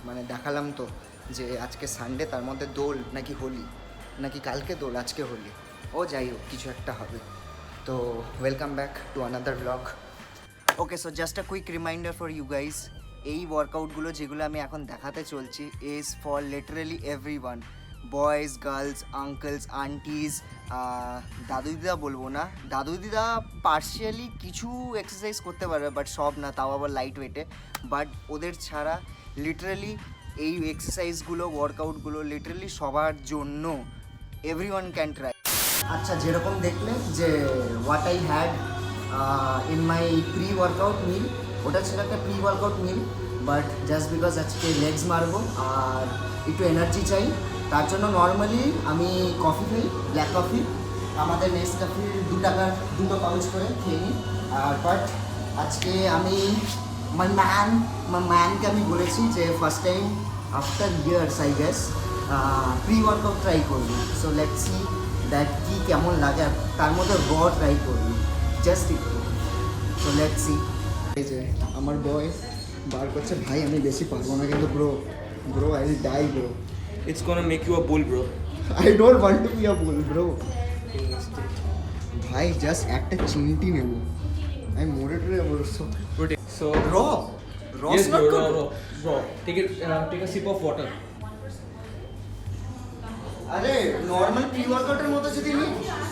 মানে দেখালাম তো যে আজকে সানডে, তার মধ্যে দোল নাকি হোলি, নাকি কালকে দোল আজকে হোলি, ও যাই হোক কিছু একটা হবে। তো welcome back to another blog. Okay, so just a quick reminder for you guys, এই ওয়ার্কআউটগুলো যেগুলো আমি এখন দেখাতে চলছি is for literally everyone, boys, girls, uncles, aunties, দাদু দিদা বলবো না, দাদু দিদা পার্শিয়ালি কিছু এক্সারসাইজ করতে পারবে বাট সব না, তাও আবার লাইট ওয়েটে। বাট ওদের ছাড়া লিটারেলি এই এক্সারসাইজগুলো, ওয়ার্কআউটগুলো লিটারেলি সবার জন্য, এভরিওয়ান ক্যান ট্রাই। আচ্ছা, যেরকম দেখলে যে what I had in my pre workout meal, ওটা ছিল একটা pre workout meal, but just because আজকে লেগস মারবো আর একটু এনার্জি চাই, তার জন্য নর্মালি আমি কফি খাই, ব্ল্যাক কফি, আমাদের নেসক্যাফের 2 টাকার 2টো পাউচ করে খেয়ে নিই। আর বাট আজকে আমি ম্যানকে আমি বলেছি যে first time after years I guess pre workout try করবি। সো লেটস সি দ্যাট কি কেমন লাগে, আর তার মধ্যে র ট্রাই করবি জাস্ট একটু। So let's C. এই যে আমার বয় বার করছে, ভাই আমি বেশি পারবো না কিন্তু bro I will die bro. It's gonna make you a bull, bro. I don't want to be a bull bro. ভাই জাস্ট একটা চিমটি নেব, আমি মোড়ে টুড়ে বলছো So, র yes, not bro, good. raw. Take a sip of water. আরে normal pre ওয়ার্কআউটের মতো যদি নি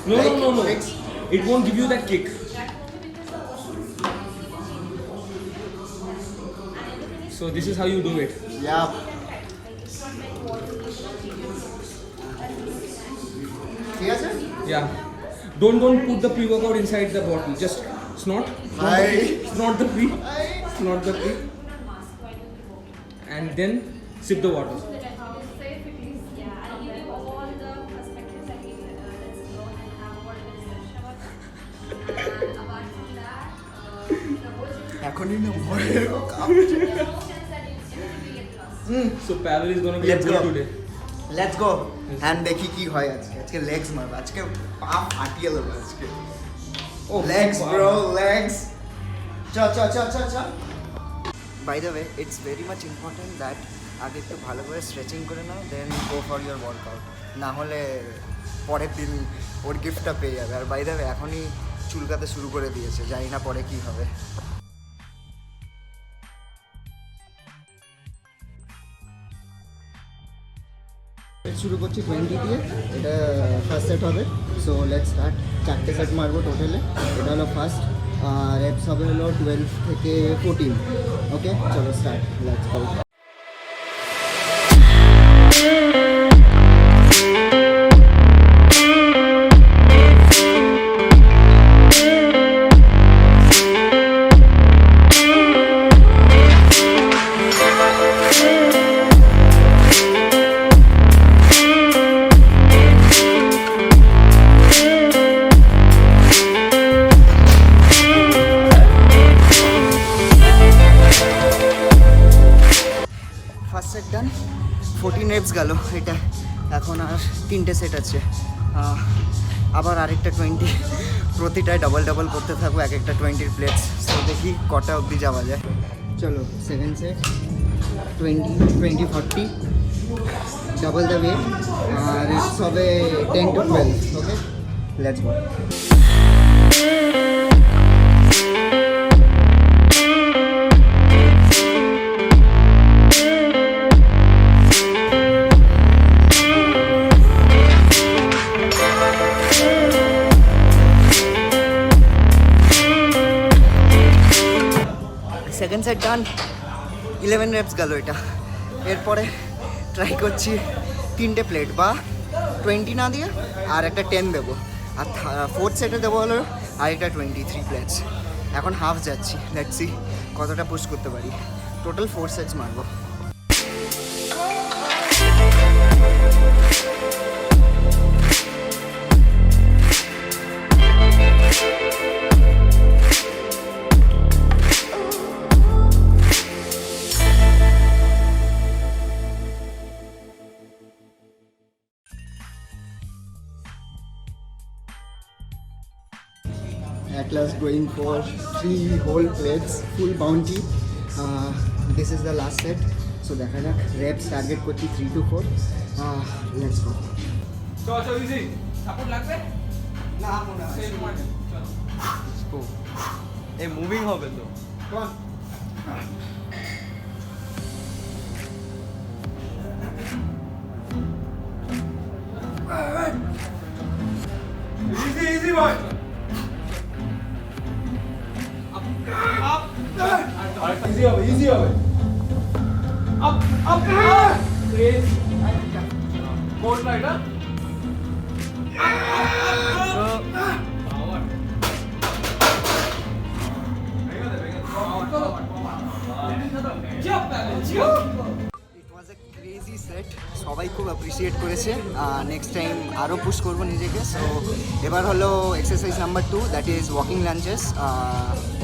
No. It won't give you that kick. So this is how you do it. ইয়া ঠিক আছে। Yeah. Don't put the pre-workout inside the bottle. Just snort. Snort the pre. Snort the pre. And then sip the water. এখনই না So Pavel is gonna be Let's a bull go. today. Let's go and দেখি কি হয় আজকে। আজকে legs মারবো, আজকে পা ফাটিয়ে দেবো আজকে। Oh, legs wow. bro, legs. Cha. By the way, it's very much important that আগে একটু ভালো করে স্ট্রেচিং করে নাও, দেন গো ফর ইয়োর ওয়ার্কআউট, না হলে পরের দিন ওর গিফটটা পেয়ে যাবে। আর বাই দ্য ওয়ে এখনই চুলকাতে শুরু করে দিয়েছে, জানি না পরে কি হবে। শুরু করছি 20 দিয়ে, এটা ফার্স্ট সেট হবে। So let's start. 4টে সেট মারবো টোটালে, এটা হলো ফার্স্ট, আর রেপস হবে হলো 12 থেকে 14। ওকে চলো start, let's go. First set done, 14 reps গেল এটা। এখন আর 3টে সেট আছে, আবার আরেকটা 20, প্রতিটায় ডাবল করতে থাকবো, এক একটা 20 প্লেটস। তো দেখি কটা অবধি যাওয়া যায়। চলো 7 সেট, 20, 40, ডাবল দ্য ওয়েট, আর রেপস হবে 10 to 12। Okay let's go. Second set done, 11 reps গেল এটা। এরপরে ট্রাই করছি 3টে প্লেট বা 20 না দিয়ে আর একটা 10 দেবো, আর ফোর্থ সেটে দেবো হলো আরেকটা 23 প্লেটস। এখন হাফ যাচ্ছি, লেটস সি কতটা পুশ করতে পারি। টোটাল 4 সেটস মারবো। At last going for 3 whole plates, full bounty. This is the last set. So দেখা যাক, রেপস টার্গেট করছি 3 to 4. Let's go. চল ইজি সাপোর্ট লাগবে না মনে হয় চল এই মুভিং হবে তো ইজি বয় আপ ইজি হবে up up press code right power it was a crazy set, সবাই খুব অ্যাপ্রিসিয়েট করেছে। নেক্সট টাইম আরও পুশ করবো নিজেকে। সো এবার হলো exercise number 2, that is walking lunches.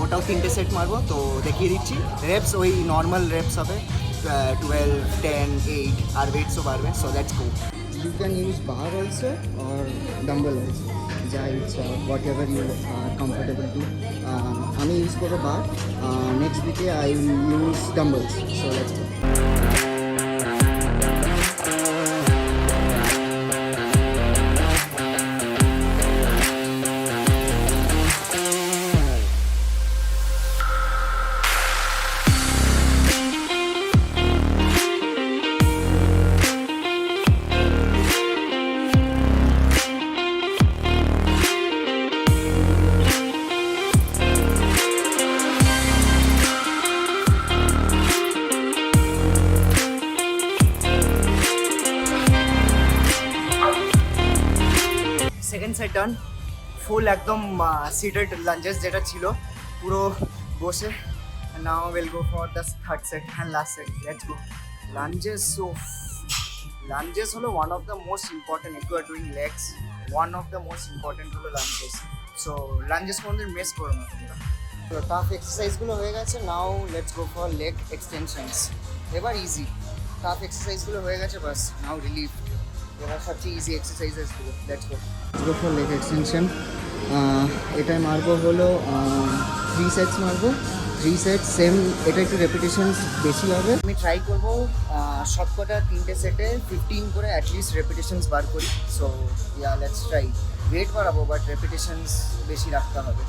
ওটাও 3টে সেট মারবো, তো দেখিয়ে দিচ্ছি। রেপস ওই নর্মাল রেপস হবে, 12, 10, 8, আর ওয়েটসও বাড়বে। So that's go. You can use bar also or dumbbell also, যা it's whatever you are comfortable to. আমি ইউজ করবো বার, নেক্সট উইকে I use dumbbells. So let's go. Second set done, full একদম seated lunges যেটা ছিল পুরো বসে। Now will go for the third set and last set. Let's go. Lunges, so lunges হলো one of the most important. If you are doing legs, one of the most important হলো lunches. So lunches কোনোদিন miss করো না তোমরা। তো tough এক্সারসাইজগুলো হয়ে গেছে, নাও let's go for leg extensions. এবার ইজি, টাফ এক্সারসাইজগুলো হয়ে গেছে, বাস নাও রিলিফ। এবার সবচেয়ে easy এক্সারসাইজেসগুলো। Let's go. Go for leg extension. এটাই মারবো হলো 3 সেটস মারবো, 3 সেটস সেম। এটা একটু রেপিটেশনস বেশি হবে। আমি ট্রাই করবো সবকটা 3টে সেটে 15 করে অ্যাটলিস্ট রেপিটেশনস বার করি। So yeah, let's try. Weight বাড়াবো, বাট রেপিটেশনস বেশি রাখতে হবে।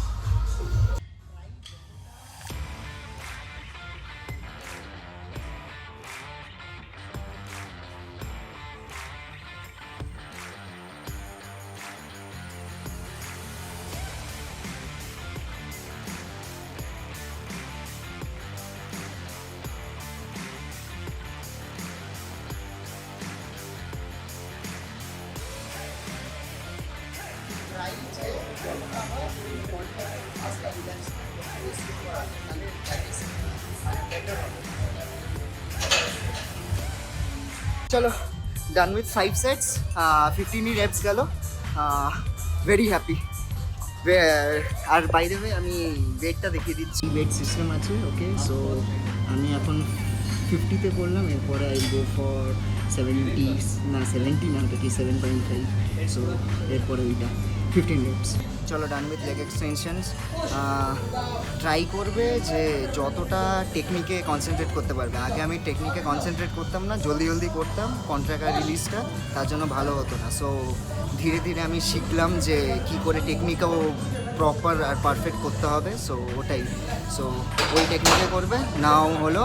চলো, ডান উইথ 5 সেটস, 15ই রেপস গেল। Very happy. আর বাইরে হয়ে আমি ওয়েটটা দেখিয়ে দিচ্ছি। ওয়েট সিস্টেম আছে, ওকে। সো আমি এখন 50তে করলাম, এরপরে আই গো ফর 70 না, দেখি 7.5। সো এরপরে ওইটা 15 রেপস। চলো, done with leg extensions. Try করবে যে যতটা টেকনিকে কনসেন্ট্রেট করতে পারবে। আগে আমি টেকনিকে কনসেন্ট্রেট করতাম না, জলদি করতাম, কন্ট্রাক্ট রিলিজটা তার জন্য ভালো হতো না। সো ধীরে ধীরে আমি শিখলাম যে কী করে টেকনিকও প্রপার আর পারফেক্ট করতে হবে। সো ওটাই, সো ওই টেকনিকে করবে। নাও হলো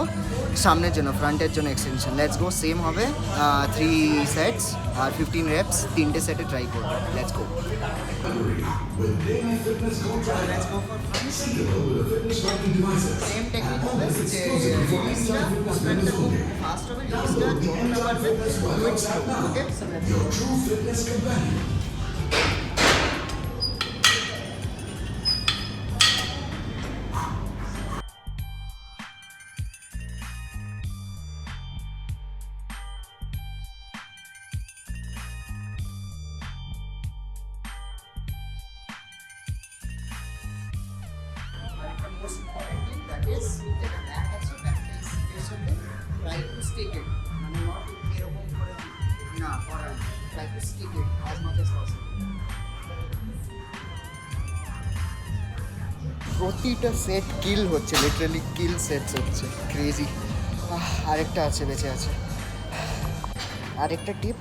সামনের জন্য, ফ্রন্টের জন্য এক্সটেনশন। Let's go. সেম হবে 3 সেটস আর 15 রেপস, 3টে সেটে ট্রাই করবো। Let's go. Let's go for front. Same technique হবে যে রিলিজটা কন্ট্রাক্টটা খুব ফাস্ট হবে, রিলিজটা যতটা পারবে do it slow. Okay, so let's go. Most important thing, that is যেটা ব্যাক আছে, ব্যাকটা ইজ ফেস হবে, ট্রাই টু স্টিক ইট, মানে নট এরকম করে না করা, try to stick it as much as possible. প্রতিটা সেট কিল হচ্ছে, লিটারালি কিল সেটস হচ্ছে, ক্রেজি। আরেকটা আছে, বেঁচে আছে। আরেকটা টিপ,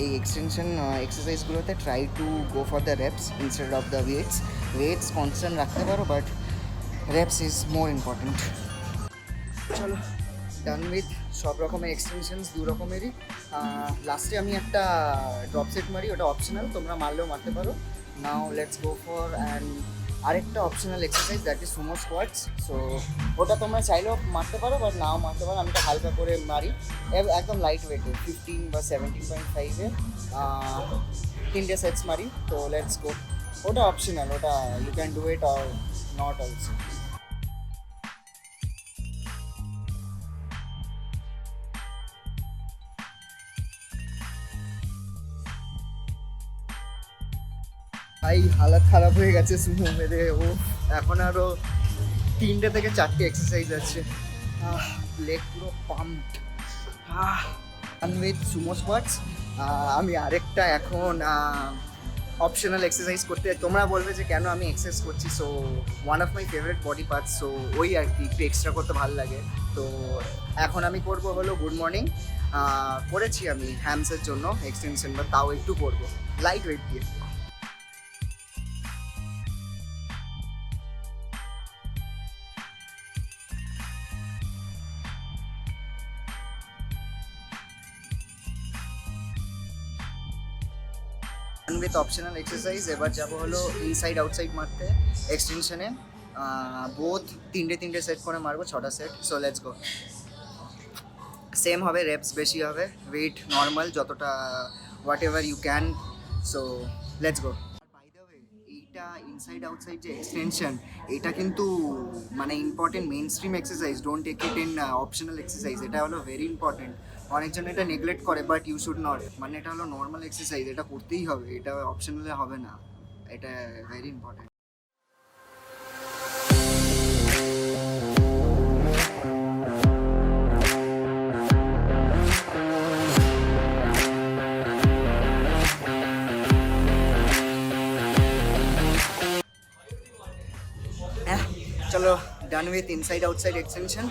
এই এক্সটেনশন এক্সারসাইজগুলোতে try to go for the reps instead of the weights constant রাখতে পারো, but reps is more important. চলো, ডান উইথ সব রকমের এক্সটেনশনস, দু রকমেরই। লাস্টে আমি একটা ড্রপ সেট মারি, ওটা অপশনাল, তোমরা মারলেও মারতে পারো। Now let's go for and আরেকটা optional exercise, that is sumo squats. So ওটা তোমরা চাইলেও মারতে পারো, বাট নাও মারতে পারো। আমি তো হালকা করে মারি, একদম লাইট ওয়েটে 15 বা 17.5-এ 3টে সেটস মারি। তো লেটস গো। ওটা অপশনাল, ওটা you can do it or not also. ভাই হালাত খারাপ হয়ে গেছে সুমো মেরে। ও এখন আরও 3টে থেকে 4টে এক্সারসাইজ আছে। লেগ পুরো পাম্পড। উইথ সুমো স্কোয়াটস আমি আরেকটা এখন অপশনাল এক্সারসাইজ করতে, তোমরা বলবে যে কেন আমি এক্সারসাইজ করছি। So one of my favourite body parts, so ওই আর কি একটু এক্সট্রা করতে ভালো লাগে। তো এখন আমি করব হলো গুড মর্নিং। করেছি আমি হ্যামসের জন্য এক্সটেনশন, বা তাও একটু করবো লাইট ওয়েট দিয়ে। উইথ অপশনাল এক্সারসাইজ এবার যাবো হলো ইনসাইড আউটসাইড মারতে এক্সটেনশনে। বোথ 3টে সেট করে মারবো, 6টা set. So let's go. Same হবে, রেপস বেশি হবে, ওয়েট নর্মাল যতটা whatever you can. So let's go. By the way, এইটা ইনসাইড আউটসাইড যে এক্সটেনশন, এটা কিন্তু মানে important mainstream exercise. Don't take it in optional exercise. এটা হলো ভেরি ইম্পর্টেন্ট। অনেকজন এটা নেগলেক্ট করে, বাট ইউ শুড নট। মানে এটা হলো নর্মাল এক্সারসাইজ, এটা করতেই হবে, এটা অপশনালে হবে না, এটা ভেরি ইম্পর্টেন্ট। চলো, done with inside outside extension.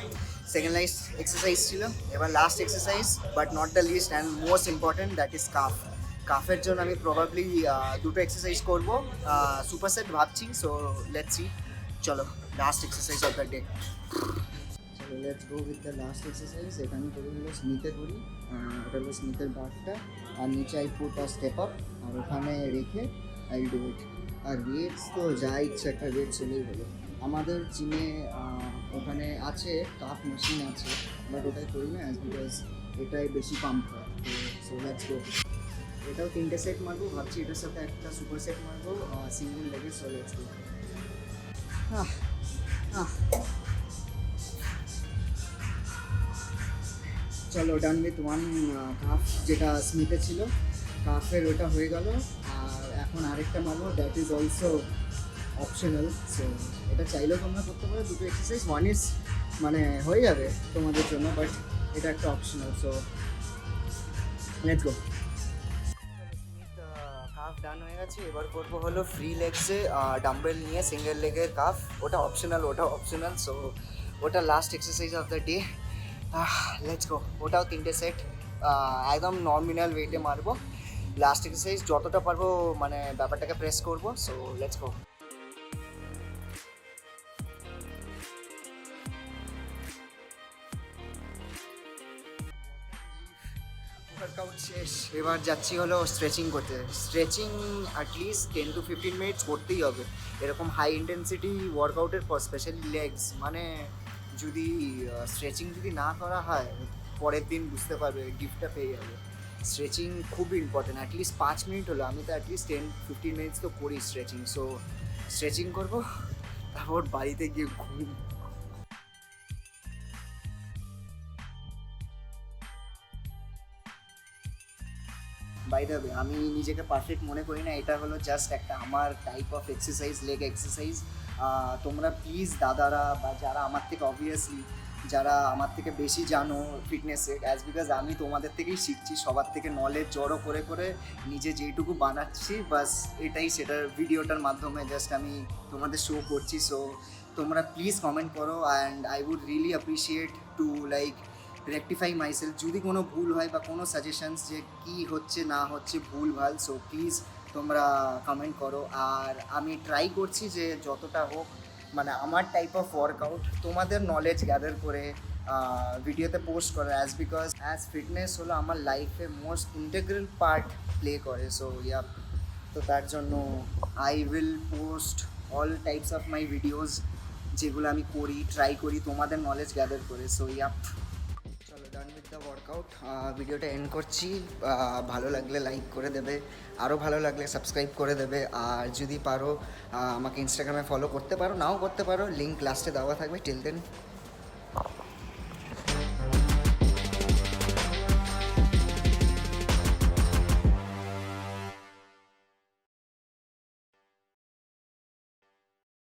Second লাইস এক্সারসাইজ ছিল, এবার last exercise but not the least and most important, that is calf. কাফের জন্য আমি প্রবাবলি 2টো এক্সারসাইজ করবো, সুপারসেট ভাবছি। So let's see. চলো, last exercise of the day. চলো let's go with the last exercise. এখানে করি হলো স্মিথে করি, এটা হলো স্মিথের বারটা, আর নিচে I put a step up, আর ওখানে রেখে আই ডু ইট। আর ওয়েটস তো যা ইচ্ছে একটা ওয়েট চলেই হলো। আমাদের জিমে ওখানে আছে কাফ মেশিন আছে, বাট ওটাই করি না, অ্যাজ বিকজ এটাই বেশি পাম্প হয়। তো সো লেটস গো। এটাও 3টে সেট মারবো, ভাবছি এটার সাথে একটা সুপার সেট মারবো সিঙ্গেল লেগে। সো লেটস গো। চলো, ডান উইথ ওয়ান কাফ, যেটা স্মিথে ছিল কাফের, ওটা হয়ে গেল। আর এখন আরেকটা মারবো, that is also optional. So এটা চাইলেও তোমরা করতে পারো, 2টো এক্সারসাইজ, ওয়ান ইজ মানে হয়ে যাবে তোমাদের জন্য, বাট এটা একটা optional. So let's go. Calf done হয়ে গেছে, এবার করবো হলো ফ্রি লেগসে ডাম্বেল নিয়ে সিঙ্গেল লেগের কাফ। ওটা অপশনাল। সো ওটা last exercise of the day. Let's go. ওটাও 3টে সেট, একদম নর্মিনাল ওয়েটে মারবো। লাস্ট এক্সারসাইজ যতটা পারবো মানে ব্যাপারটাকে প্রেস করবো। So let's go. ওয়ার্কআউট শেষ, এবার যাচ্ছি হলো স্ট্রেচিং করতে। স্ট্রেচিং অ্যাটলিস্ট 10 to 15 মিনিটস করতেই হবে। এরকম হাই ইন্টেন্সিটি ওয়ার্কআউটের পর, স্পেশালি লেগস, মানে যদি স্ট্রেচিং যদি না করা হয়, পরের দিন বুঝতে পারবে, গিফটটা পেয়ে যাবে। স্ট্রেচিং খুবই ইম্পর্টেন্ট, অ্যাটলিস্ট 5 মিনিট হলো। আমি তো অ্যাটলিস্ট 10-15 মিনিটস তো করি স্ট্রেচিং। সো স্ট্রেচিং করবো, তারপর বাড়িতে গিয়ে ঘুম। বাই দ্য ওয়ে, আমি নিজেকে পারফেক্ট মনে করি না, এটা হলো জাস্ট একটা আমার type of exercise, leg exercise. তোমরা প্লিজ দাদারা বা যারা আমার থেকে অবভিয়াসলি যারা আমার থেকে বেশি জানো ফিটনেসে, অ্যাজ বিকজ আমি তোমাদের থেকেই শিখছি, সবার থেকে নলেজ জড়ো করে করে নিজে যেইটুকু বানাচ্ছি, বাস এটাই সেটার ভিডিওটার মাধ্যমে জাস্ট আমি তোমাদের শো করছি। সো তোমরা প্লিজ কমেন্ট করো, and I would really appreciate to like rectify myself. যদি কোনো ভুল হয় বা কোনো সাজেশনস যে কী হচ্ছে না হচ্ছে ভুল ভাল, সো প্লিজ তোমরা কমেন্ট করো। আর আমি ট্রাই করছি যে যতটা হোক মানে আমার টাইপ অফ ওয়ার্কআউট তোমাদের নলেজ গ্যাদার করে ভিডিওতে পোস্ট করা, বিকজ ফিটনেস হলো আমার লাইফে মোস্ট ইন্টিগ্রাল পার্ট প্লে করে। সো তো তার জন্য I will post all types of my videos যেগুলো আমি করি, ট্রাই করি তোমাদের নলেজ গ্যাদার করে। সো চলো, ডান উইথ দ্য ওয়ার্কআউট। ভিডিওটা এন্ড করছি। ভালো লাগলে লাইক করে দেবে, আরও ভালো লাগলে সাবস্ক্রাইব করে দেবে। আর যদি পারো আমাকে ইনস্টাগ্রামে ফলো করতে পারো, নাও করতে পারো, লিঙ্ক লাস্টে দেওয়া থাকবে। Till then